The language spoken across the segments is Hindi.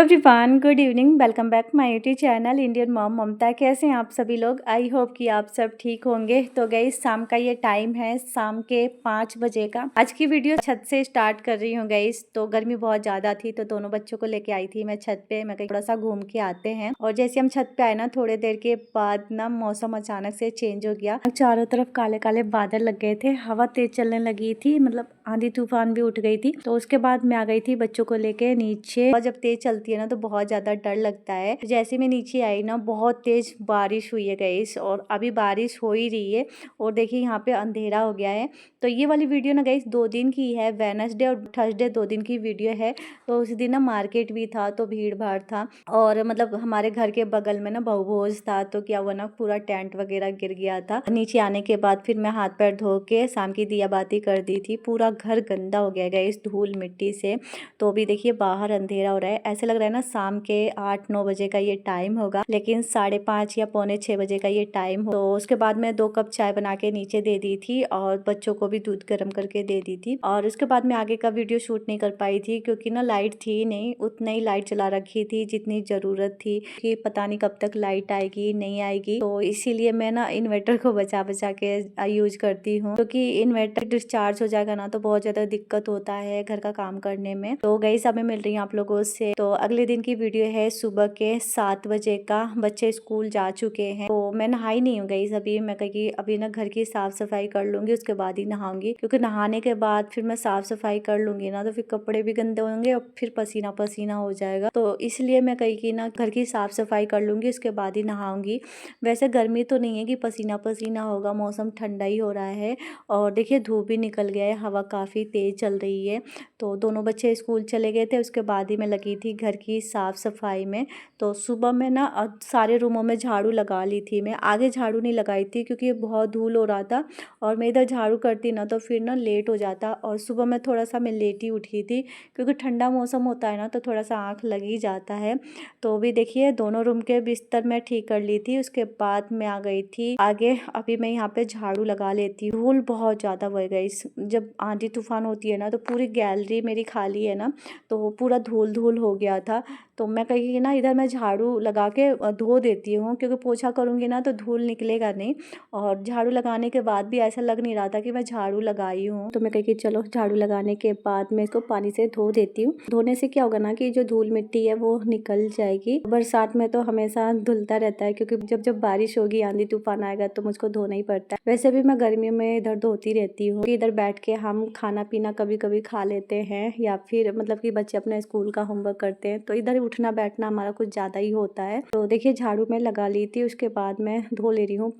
Everyone, good evening. Welcome back my YouTube channel Indian mom Mamta. कैसे हैं आप सभी लोग? आई होप कि आप सब ठीक होंगे। तो गाइस, शाम का ये टाइम है, शाम के 5 बजे का। आज की वीडियो छत से स्टार्ट कर रही हूँ गाइस। तो गर्मी बहुत ज़्यादा थी, तो दोनों बच्चों को लेके आई थी मैं छत पे। मैं कहीं थोड़ा सा घूम के आते हैं। और जैसे हम छत पे आए ना, थोड़ी देर के बाद ना मौसम अचानक से चेंज हो गया। चारों तरफ काले काले बादल लग गए थे, हवा तेज चलने लगी थी, मतलब आंधी तूफान भी उठ गई थी। तो उसके बाद मैं आ गई थी बच्चों को लेके नीचे। और जब तेज चलती है ना तो बहुत ज्यादा डर लगता है। तो जैसे मैं नीचे आई ना, बहुत तेज बारिश हुई है गाइस, और अभी बारिश हो ही रही है। और देखिए यहाँ पे अंधेरा हो गया है। तो ये वाली वीडियो ना गाइस 2 दिन की है, वेडनेसडे और थर्सडे 2 दिन की वीडियो है। तो उस दिन ना मार्केट भी था, तो भीड़ भाड़ था। और मतलब हमारे घर के बगल में ना बहुभोज था, तो क्या हुआ ना, पूरा टेंट वगैरह गिर गया था। नीचे आने के बाद फिर मैं हाथ पैर धो के शाम की दिया बाती कर दी थी। पूरा घर गंदा हो गया गाइस धूल मिट्टी से। तो अभी देखिए बाहर अंधेरा हो रहा है, ऐसे लग रहा है ना शाम के 8-9 बजे का ये टाइम होगा, लेकिन 5:30 या पौने 6 बजे का ये टाइम हो। तो उसके बाद मैं 2 कप चाय बना के नीचे दे दी थी, और बच्चों को भी दूध गर्म करके दे दी थी। और उसके बाद मैं आगे का वीडियो शूट नहीं कर पाई थी, क्योंकि ना लाइट थी नहीं, उतना ही लाइट चला रखी थी जितनी जरूरत थी, कि पता नहीं कब तक लाइट आएगी नहीं आएगी। तो इसीलिए मैं ना इन्वर्टर को बचा बचा के यूज करती हूँ, क्योंकि इन्वर्टर डिस्चार्ज हो जाएगा ना तो बहुत ज्यादा दिक्कत होता है घर का काम करने में। तो गाइस, अब मैं मिल रही हूँ आप लोगों से। तो अगले दिन की वीडियो है सुबह के 7 बजे का। बच्चे स्कूल जा चुके हैं, तो मैं नहाई नहीं हूँ गाइस अभी। मैं कहीं अभी ना घर की साफ सफाई कर लूंगी, उसके बाद ही नहाऊंगी, क्योंकि नहाने के बाद फिर मैं साफ सफाई कर लूंगी ना तो फिर कपड़े भी गंदे होंगे और फिर पसीना पसीना हो जाएगा। तो इसलिए मैं कहीं की ना घर की साफ सफाई कर लूंगी, उसके बाद ही नहाऊंगी। वैसे गर्मी तो नहीं है कि पसीना पसीना होगा, मौसम ठंडा ही हो रहा है। और देखिए धूप भी निकल गया है, हवा काफ़ी तेज़ चल रही है। तो दोनों बच्चे स्कूल चले गए थे, उसके बाद ही मैं लगी थी घर की साफ़ सफाई में। तो सुबह में ना सारे रूमों में झाड़ू लगा ली थी मैं। आगे झाड़ू नहीं लगाई थी क्योंकि बहुत धूल हो रहा था, और मैं इधर झाड़ू करती ना तो फिर ना लेट हो जाता। और सुबह में थोड़ा सा मैं लेट ही उठी थी, क्योंकि ठंडा मौसम होता है ना तो थोड़ा सा आँख लग ही जाता है। तो भी देखिए दोनों रूम के बिस्तर मैं ठीक कर ली थी, उसके बाद मैं आ गई थी आगे। अभी मैं यहाँ पे झाड़ू लगा लेती हूँ। धूल बहुत ज़्यादा बढ़ गई, जब आंधी तूफान होती है ना तो पूरी गैलरी मेरी खाली है ना, तो पूरा धूल धूल हो गया था। तो मैं कहीं ना इधर मैं झाड़ू लगा के धो देती हूँ, क्योंकि पोछा करूँगी ना तो धूल निकलेगा नहीं। और झाड़ू लगाने के बाद भी ऐसा लग नहीं रहा था कि मैं झाड़ू लगाई हूँ। तो मैं कहीं चलो झाड़ू लगाने के बाद मैं इसको पानी से धो देती हूँ। धोने से क्या होगा ना कि जो धूल मिट्टी है वो निकल जाएगी। बरसात में तो हमेशा धुलता रहता है, क्योंकि जब जब बारिश होगी आंधी तूफान आएगा तो मुझको धोना ही पड़ता है। वैसे भी मैं गर्मियों में इधर धोती रहती हूँ। इधर बैठ के हम खाना पीना कभी कभी खा लेते हैं, या फिर मतलब कि बच्चे अपने स्कूल का होमवर्क करते हैं, तो इधर उठना बैठना हमारा कुछ ज़्यादा ही होता है। तो देखिए झाड़ू मैं लगा ली थी, उसके बाद मैं धो ले रही हूँ।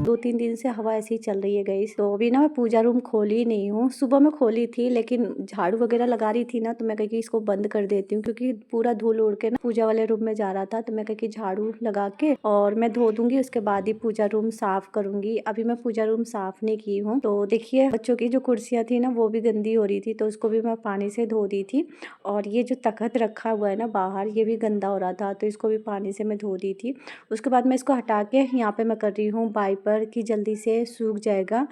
2-3 दिन से हवा ऐसी ही चल रही है गाइस। तो अभी ना मैं पूजा रूम खोली नहीं हूँ, सुबह में खोली थी, लेकिन झाड़ू वगैरह लगा रही थी ना तो मैं कहीं इसको बंद कर देती हूँ, क्योंकि पूरा धूल उड़ के ना पूजा वाले रूम में जा रहा था। तो मैं कहीं झाड़ू लगा के और मैं धो दूंगी, उसके बाद ही पूजा रूम साफ करूंगी। अभी मैं पूजा रूम साफ नहीं की हूँ। तो देखिए बच्चों की जो कुर्सियाँ थी ना वो भी गंदी हो रही थी, तो उसको भी मैं पानी से धो दी थी। और ये जो तखत रखा हुआ है ना बाहर, ये भी गंदा हो रहा था, तो इसको भी पानी से मैं धो दी थी। उसके बाद मैं इसको हटा के यहाँ पे मैं कर रही हूँ वाइपर, कि जल्दी से सूख जाएगा।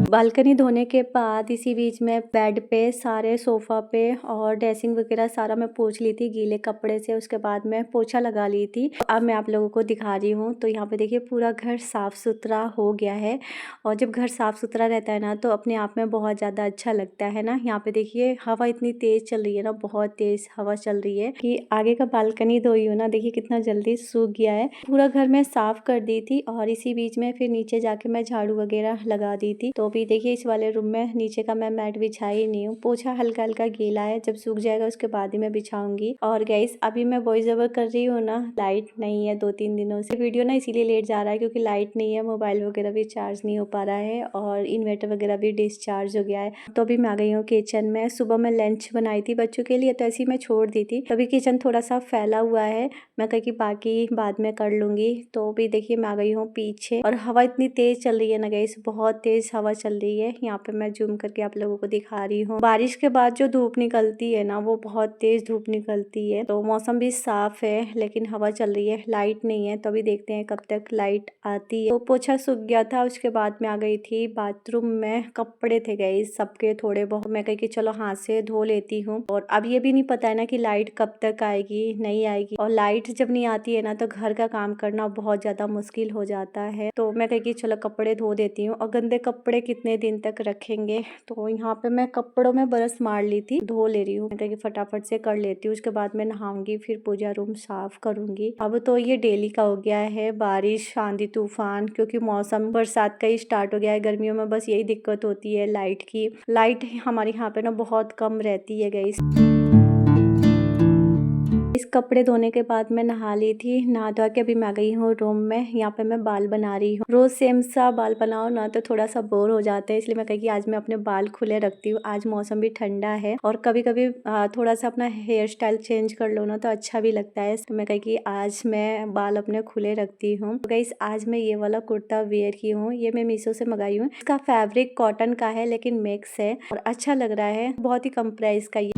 बालकनी धोने के बाद इसी बीच में बेड पे, सारे सोफ़ा पे और ड्रेसिंग वगैरह सारा मैं पोंछ ली थी गीले कपड़े से। उसके बाद मैं पोछा लगा ली थी। अब मैं आप लोगों को दिखा रही हूँ। तो यहाँ पे देखिए पूरा घर साफ़ सुथरा हो गया है। और जब घर साफ़ सुथरा रहता है ना तो अपने आप में बहुत ज़्यादा अच्छा लगता है ना। यहाँ पे देखिए हवा इतनी तेज़ चल रही है ना, बहुत तेज़ हवा चल रही है, कि आगे का बालकनी धोई हूँ ना, देखिए कितना जल्दी सूख गया है। पूरा घर मैं साफ़ कर दी थी, और इसी बीच में फिर नीचे जाके मैं झाड़ू वगैरह लगा दी थी। तो भी देखिए इस वाले रूम में नीचे का मैं मैट बिछाई नहीं हूँ, पोछा हल्का हल्का गीला है, जब सूख जाएगा उसके बाद ही मैं बिछाऊंगी। और गाइस अभी मैं वॉइस ओवर कर रही हूँ ना, लाइट नहीं है 2-3 दिनों से। वीडियो ना इसीलिए लेट जा रहा है क्योंकि लाइट नहीं है, मोबाइल वगैरह भी चार्ज नहीं हो पा रहा है, और इन्वर्टर वगैरह भी डिस्चार्ज हो गया है। तो अभी मैं आ गई हूँ किचन में। सुबह मैं लंच बनाई थी बच्चों के लिए, तो ऐसे ही मैं छोड़ दी थी। तभी किचन थोड़ा सा फैला हुआ है, मैं कहीं बाकी बाद में कर लूंगी। तो भी देखिए मैं आ गई हूँ पीछे, और हवा इतनी तेज चल रही है ना गाइस, बहुत तेज हवा चल चल रही है। यहाँ पे मैं जूम करके आप लोगों को दिखा रही हूँ। बारिश के बाद जो धूप निकलती है ना, वो बहुत तेज धूप निकलती है। तो मौसम भी साफ है, लेकिन हवा चल रही है, लाइट नहीं है। तो अभी देखते हैं कब तक लाइट आती है। तो पोछा सूख गया था, उसके बाद में आ गई थी बाथरूम में। कपड़े थे गए सबके थोड़े बहुत, मैं कही कि चलो हाथ से धो लेती हूँ। और अब ये भी नहीं पता है ना कि लाइट कब तक आएगी, नहीं आएगी। और लाइट जब नहीं आती है ना, तो घर का काम करना बहुत ज्यादा मुश्किल हो जाता है। तो मैं कही कि चलो कपड़े धो देती हूँ। और गंदे कपड़े कितने दिन तक रखेंगे। तो यहाँ पे मैं कपड़ों में बरस मार ली थी, धो ले रही हूँ। मैं कही कि फटाफट से कर लेती हूँ, उसके बाद मैं नहाऊंगी, फिर पूजा रूम साफ करूंगी। अब तो ये डेली का हो गया है, बारिश आंधी तूफान, क्योंकि मौसम बरसात का ही स्टार्ट हो गया है। गर्मियों में बस यही दिक्कत होती है लाइट की। लाइट हमारे यहाँ पे ना बहुत कम रहती है गाइस। इस कपड़े धोने के बाद मैं नहा ली थी। नहा धो के अभी मैं आ गई हूँ रूम में। यहाँ पे मैं बाल बना रही हूँ। रोज सेम सा बाल बनाओ ना तो थोड़ा सा बोर हो जाता है, इसलिए मैं कही कि आज मैं अपने बाल खुले रखती हूँ। आज मौसम भी ठंडा है और कभी कभी थोड़ा सा अपना हेयर स्टाइल चेंज कर लो ना तो अच्छा भी लगता है। तो मैं कही कि आज मैं बाल अपने खुले रखती हूँ। तो गाइस आज मैं ये वाला कुर्ता वेयर की हूँ। ये मैं मीशो से मंगाई हूँ। इसका फैब्रिक कॉटन का है, लेकिन मिक्स है और अच्छा लग रहा है। बहुत ही कम प्राइस का ये।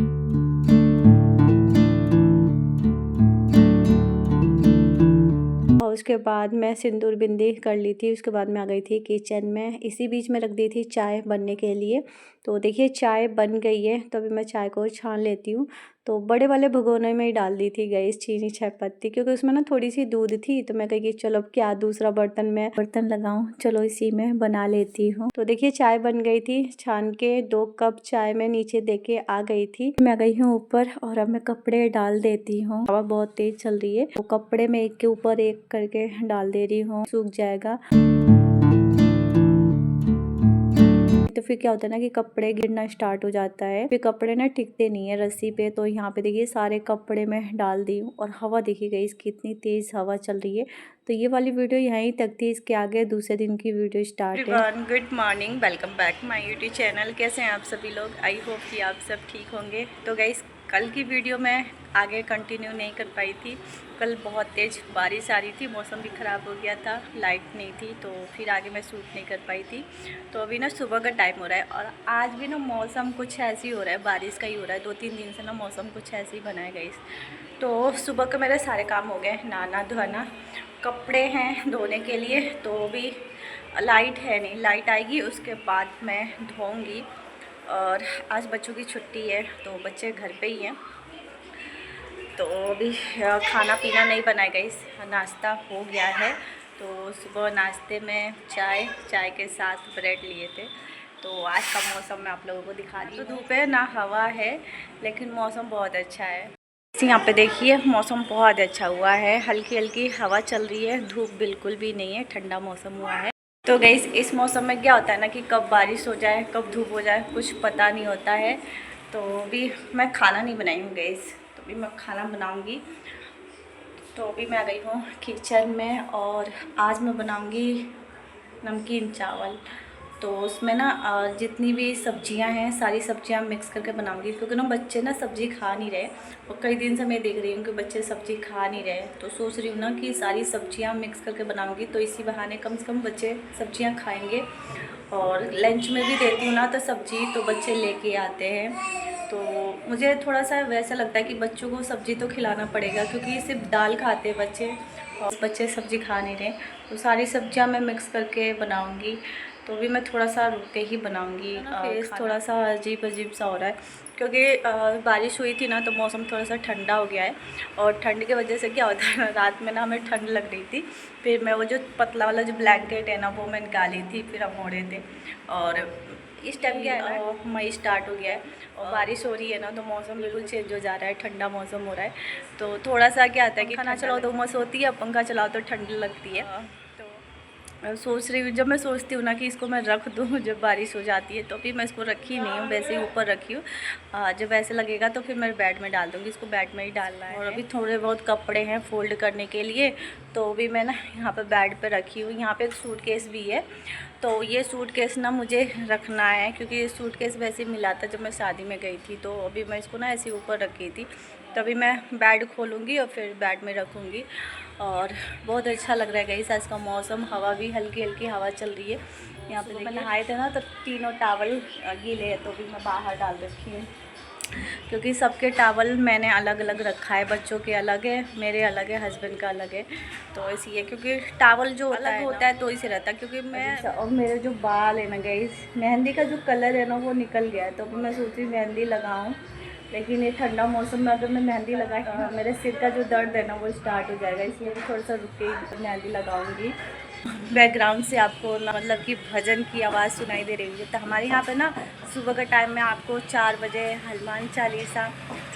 और उसके बाद मैं सिंदूर बिंदी कर ली थी। उसके बाद मैं आ गई थी किचन में। इसी बीच में रख दी थी चाय बनने के लिए। तो देखिए चाय बन गई है। तो अभी मैं चाय को छान लेती हूँ। तो बड़े वाले भगोने में ही डाल दी थी गैस चीनी चाय पत्ती, क्योंकि उसमें ना थोड़ी सी दूध थी। तो मैं कही चलो क्या दूसरा बर्तन लगाऊं, चलो इसी में बना लेती हूँ। तो देखिए चाय बन गई थी। छान के 2 कप चाय में नीचे देके आ गई थी। मैं आ गई हूँ ऊपर और अब मैं कपड़े डाल देती हूँ। हवा बहुत तेज चल रही है, तो कपड़े में एक के ऊपर एक करके डाल दे रही हूँ, सूख जाएगा। तो फिर क्या होता है ना कि कपड़े गिरना स्टार्ट हो जाता है, फिर कपड़े ना टिकते नहीं है रस्सी पे। तो यहाँ पे देखिए सारे कपड़े मैं डाल दी हूँ और हवा देखी गई इसकी कितनी तेज हवा चल रही है। तो ये वाली वीडियो यहीं तक थी। इसके आगे दूसरे दिन की वीडियो स्टार्ट है। Good morning, welcome back my YouTube channel. कैसे हैं आप सभी लोग? आई होप कि आप सब ठीक होंगे। तो गाइस कल की वीडियो मैं आगे कंटिन्यू नहीं कर पाई थी। कल बहुत तेज़ बारिश आ रही थी, मौसम भी ख़राब हो गया था, लाइट नहीं थी, तो फिर आगे मैं शूट नहीं कर पाई थी। तो अभी ना सुबह का टाइम हो रहा है और आज भी ना मौसम कुछ ऐसे ही हो रहा है, बारिश का ही हो रहा है। 2-3 दिन से ना मौसम कुछ ऐसे ही बना है गाइस। तो सुबह के मेरे सारे काम हो गए, नहाना धोना, कपड़े हैं धोने के लिए। तो अभी लाइट है नहीं, लाइट आएगी उसके बाद मैं धोऊँगी। और आज बच्चों की छुट्टी है तो बच्चे घर पे ही हैं। तो अभी खाना पीना नहीं बनाया गाइस, नाश्ता हो गया है। तो सुबह नाश्ते में चाय के साथ ब्रेड लिए थे। तो आज का मौसम मैं आप लोगों को दिखा रही हूँ। तो धूप है ना हवा है, लेकिन मौसम बहुत अच्छा है। यहाँ पे देखिए मौसम बहुत अच्छा हुआ है, हल्की हल्की हवा चल रही है, धूप बिल्कुल भी नहीं है, ठंडा मौसम हुआ है। तो गाइस इस मौसम में क्या होता है ना कि कब बारिश हो जाए कब धूप हो जाए कुछ पता नहीं होता है। तो अभी मैं खाना नहीं बनाई हूँ गाइस, तो अभी मैं खाना बनाऊँगी। तो अभी मैं आ गई हूँ किचन में और आज मैं बनाऊँगी नमकीन चावल। तो उसमें ना जितनी भी सब्जियां हैं सारी सब्जियां मिक्स करके बनाऊंगी, क्योंकि ना बच्चे ना सब्ज़ी खा नहीं रहे और कई दिन से मैं देख रही हूँ कि बच्चे सब्ज़ी खा नहीं रहे। तो सोच रही हूँ ना कि सारी सब्जियां मिक्स करके बनाऊंगी, तो इसी बहाने कम से कम बच्चे सब्जियां खाएंगे। और लंच में भी देती हूँ ना तो सब्ज़ी तो बच्चे लेके आते हैं। तो मुझे थोड़ा सा वैसा लगता है कि बच्चों को सब्ज़ी तो खिलाना पड़ेगा, क्योंकि सिर्फ दाल खाते हैं बच्चे और बच्चे सब्ज़ी खा नहीं रहे। तो सारी सब्जियां मैं मिक्स करके बनाऊंगी। तो भी मैं थोड़ा सा रुक के ही बनाऊंगी। फेस थोड़ा सा अजीब सा हो रहा है, क्योंकि बारिश हुई थी ना तो मौसम थोड़ा सा ठंडा हो गया है। और ठंड की वजह से क्या होता है ना, रात में ना हमें ठंड लग रही थी। फिर मैं वो जो पतला वाला जो ब्लैंकेट है ना वो मैं निकाली थी, फिर हम ओढ़े थे। और इस टाइम क्या है ना मई स्टार्ट हो गया है और बारिश हो रही है ना, तो मौसम बिल्कुल चेंज हो जा रहा है, ठंडा मौसम हो रहा है। तो थोड़ा सा क्या आता है कि खाना चलाओ तो उमस होती है, पंखा चलाओ तो ठंड लगती है। सोच रही हूँ, जब मैं सोचती हूँ ना कि इसको मैं रख दूँ जब बारिश हो जाती है, तो अभी मैं इसको रखी नहीं हूँ, वैसे ही ऊपर रखी हूँ। जब ऐसे लगेगा तो फिर मैं बेड में डाल दूँगी, इसको बेड में ही डालना है। और अभी थोड़े बहुत कपड़े हैं फोल्ड करने के लिए, तो अभी मैं ना यहाँ पे बेड पे रखी हूँ। यहाँ पे एक सूटकेस भी है, तो ये सूटकेस ना मुझे रखना है, क्योंकि ये सूटकेस वैसे मिला था जब मैं शादी में गई थी। तो अभी मैं इसको ना ऐसे ऊपर रखी थी, तभी मैं बेड खोलूँगी और फिर बेड में रखूँगी। और बहुत अच्छा लग रहा है गाइस आज का मौसम। हवा भी हल्की हल्की हवा चल रही है। यहाँ पे मैंने नहाए थे ना तो तीनों टावल गीले हैं तो भी मैं बाहर डाल रखी हूँ, क्योंकि सबके टावल मैंने अलग अलग रखा है। बच्चों के अलग है, मेरे अलग है, हस्बैंड का अलग है। तो इसलिए क्योंकि टावल जो अलग होता है तो इसी रहता है। क्योंकि मैं और मेरे जो बाल है ना गाइस, मेहंदी का जो कलर है ना वो निकल गया है। तो अभी मैं सोच रही मेहंदी लगाऊँ, लेकिन ये ठंडा मौसम में अगर मैं मेहंदी लगाई मेरे सिर का जो दर्द है ना वो स्टार्ट हो जाएगा। इसलिए मैं थोड़ा सा रुक के मेहंदी लगाऊंगी। बैकग्राउंड से आपको मतलब कि भजन की आवाज़ सुनाई दे रही है। तो हमारे यहाँ पे ना सुबह के टाइम में आपको 4 बजे हनुमान चालीसा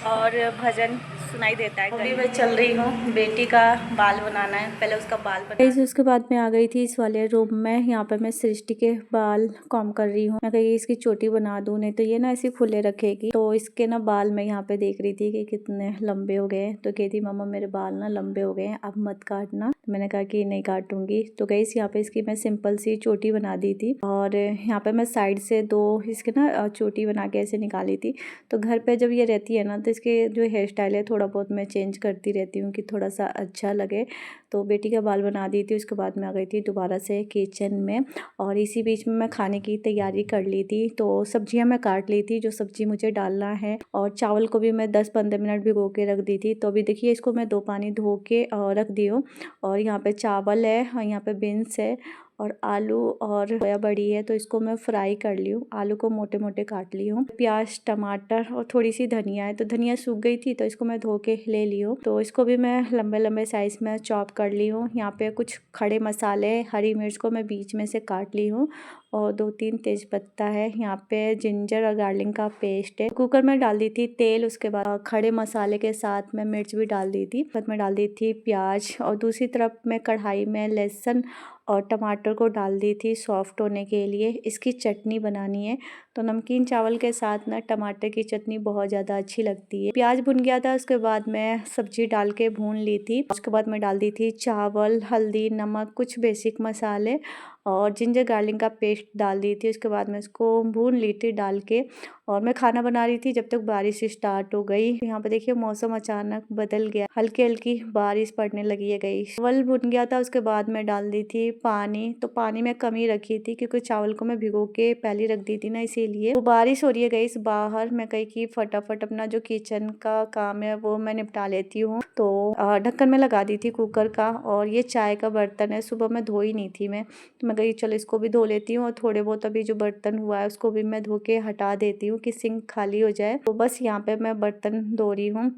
और भजन सुनाई देता है। अभी मैं चल रही हूँ, बेटी का बाल बनाना है, पहले उसका बाल बनाना। उसके बाद मैं आ गई थी इस वाले रूम में। यहाँ पे मैं सृष्टि के बाल कॉम कर रही हूँ। मैं कही इसकी चोटी बना दूँ, नहीं तो ये ना ऐसे खुले रखेगी। तो इसके ना बाल मैं यहाँ पे देख रही थी कि कितने लंबे हो गए। तो कहती मम्मा मेरे बाल ना लंबे हो गए, अब मत काटना। तो मैंने कहा कि नहीं काटूंगी। तो गई यहाँ पे इसकी मैं सिंपल सी चोटी बना दी थी और यहाँ पे मैं साइड से 2 इसके ना चोटी बना के ऐसे निकाली थी। तो घर पे जब ये रहती है ना तो इसके जो हेयर स्टाइल है थोड़ा बहुत मैं चेंज करती रहती हूँ कि थोड़ा सा अच्छा लगे। तो बेटी का बाल बना दी थी। उसके बाद मैं आ गई थी दोबारा से किचन में और इसी बीच में मैं खाने की तैयारी कर ली थी। तो सब्जियां मैं काट ली थी जो सब्जी मुझे डालना है, और चावल को भी मैं 10-15 मिनट भिगो के रख दी थी। तो अभी देखिए इसको मैं 2 पानी धो के रख दी हूँ। और यहाँ पे चावल है और यहाँ पे बीन्स है और आलू और सोया बड़ी है। तो इसको मैं फ्राई कर ली हूँ। आलू को मोटे मोटे काट ली हूँ। प्याज, टमाटर और थोड़ी सी धनिया है। तो धनिया सूख गई थी तो इसको मैं धो के ले ली हूँ। तो इसको भी मैं लंबे लंबे साइज में चॉप कर ली हूँ। यहाँ पे कुछ खड़े मसाले, हरी मिर्च को मैं बीच में से काट ली हूँ और 2-3 तेज पत्ता है। यहाँ पे जिंजर और गार्लिक का पेस्ट है। कुकर में डाल दी थी तेल, उसके बाद खड़े मसाले के साथ मैं मिर्च भी डाल दी थी। बाद में डाल दी थी प्याज और दूसरी तरफ मैं कढ़ाई में लहसुन और टमाटर को डाल दी थी सॉफ्ट होने के लिए। इसकी चटनी बनानी है। तो नमकीन चावल के साथ ना टमाटर की चटनी बहुत ज़्यादा अच्छी लगती है। प्याज भुन गया था, उसके बाद मैं सब्जी डाल के भून ली थी। उसके बाद मैं डाल दी थी चावल, हल्दी, नमक, कुछ बेसिक मसाले और जिंजर गार्लिक का पेस्ट डाल दी थी। उसके बाद मैं इसको भून ली थी डाल के, और मैं खाना बना रही थी जब तक बारिश स्टार्ट हो गई। यहाँ पे देखिए मौसम अचानक बदल गया, हल्की हल्की बारिश पड़ने लगी है। गई चावल भुन गया था, उसके बाद मैं डाल दी थी पानी। तो पानी मैं कम ही रखी थी क्योंकि चावल को मैं भिगो के पहले रख दी थी ना, इसीलिए। तो बारिश हो रही है गई बाहर। मैं कही कि फटाफट अपना जो किचन का काम है वो मैं निपटा लेती हूँ। तो ढक्कन में लगा दी थी कुकर का। और ये चाय का बर्तन है, सुबह में धोई नहीं थी मैं, तो मैं कही चलो इसको भी धो लेती हूँ। और थोड़े बहुत अभी जो बर्तन हुआ है उसको भी मैं धो के हटा देती हूँ कि सिंक खाली हो जाए। तो बस यहाँ पे मैं बर्तन धो रही हूँ।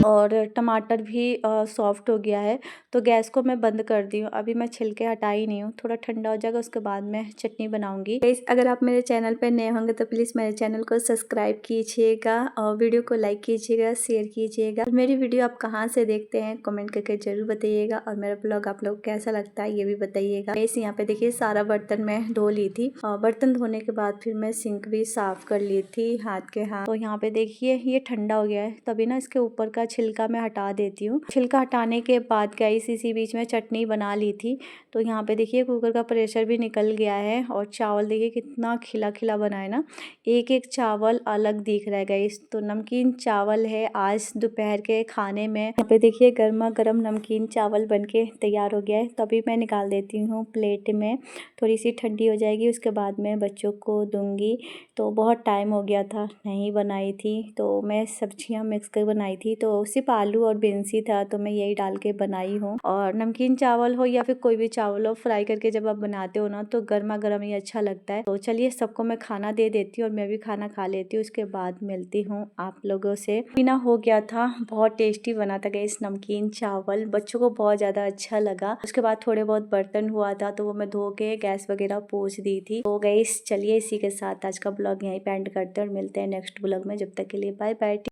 और टमाटर भी सॉफ्ट हो गया है तो गैस को मैं बंद कर दी हूँ। अभी मैं छिलके हटाई नहीं हूँ, थोड़ा ठंडा हो जाएगा उसके बाद मैं चटनी बनाऊंगी। अगर आप मेरे चैनल पर नए होंगे तो प्लीज़ मेरे चैनल को सब्सक्राइब कीजिएगा और वीडियो को लाइक कीजिएगा, शेयर कीजिएगा। और मेरी वीडियो आप कहाँ से देखते हैं कमेंट करके जरूर बताइएगा। और मेरा ब्लॉग आप लोग कैसा लगता है ये भी बताइएगा। इस यहाँ पे देखिए सारा बर्तन मैं धो ली थी और बर्तन धोने के बाद फिर मैं सिंक भी साफ कर ली थी हाथ के हाथ। तो यहाँ पे देखिए ये ठंडा हो गया है, तभी ना इसके ऊपर का छिलका मैं हटा देती हूँ। छिलका हटाने के बाद गाइस इसी बीच में चटनी बना ली थी। तो यहाँ पे देखिए कुकर का प्रेशर भी निकल गया है और चावल देखिए कितना खिला खिला बना है ना, एक एक चावल अलग दिख रहा है गाइस। तो नमकीन चावल है आज दोपहर के खाने में। यहाँ पे देखिए गर्मा गर्म नमकीन चावल बनके तैयार हो गया है। तभी मैं निकाल देती हूँ प्लेट में, थोड़ी सी ठंडी हो जाएगी उसके बाद मैं बच्चों को दूंगी। तो बहुत टाइम हो गया था नहीं बनाई थी, तो मैं सब्जियां मिक्स कर बनाई थी। तो सिर्फ आलू और बीन्स ही था तो मैं यही डाल के बनाई हूँ। और नमकीन चावल हो या फिर कोई भी चावल हो, फ्राई करके जब आप बनाते हो ना तो गर्मा गर्म ही अच्छा लगता है। तो चलिए सबको मैं खाना दे देती हूँ और मैं भी खाना खा लेती हूँ, उसके बाद मिलती हूँ आप लोगों से। पीना हो गया था, बहुत टेस्टी बना था गैस नमकीन चावल, बच्चों को बहुत ज़्यादा अच्छा लगा। उसके बाद थोड़े बहुत बर्तन हुआ था तो वो मैं धो के गैस वगैरह पोंछ दी थी। तो गैस चलिए इसी के साथ आज का ब्लॉग यहीं पे एंड करते हैं और मिलते हैं नेक्स्ट ब्लॉग में। जब तक के लिए बाय बाय।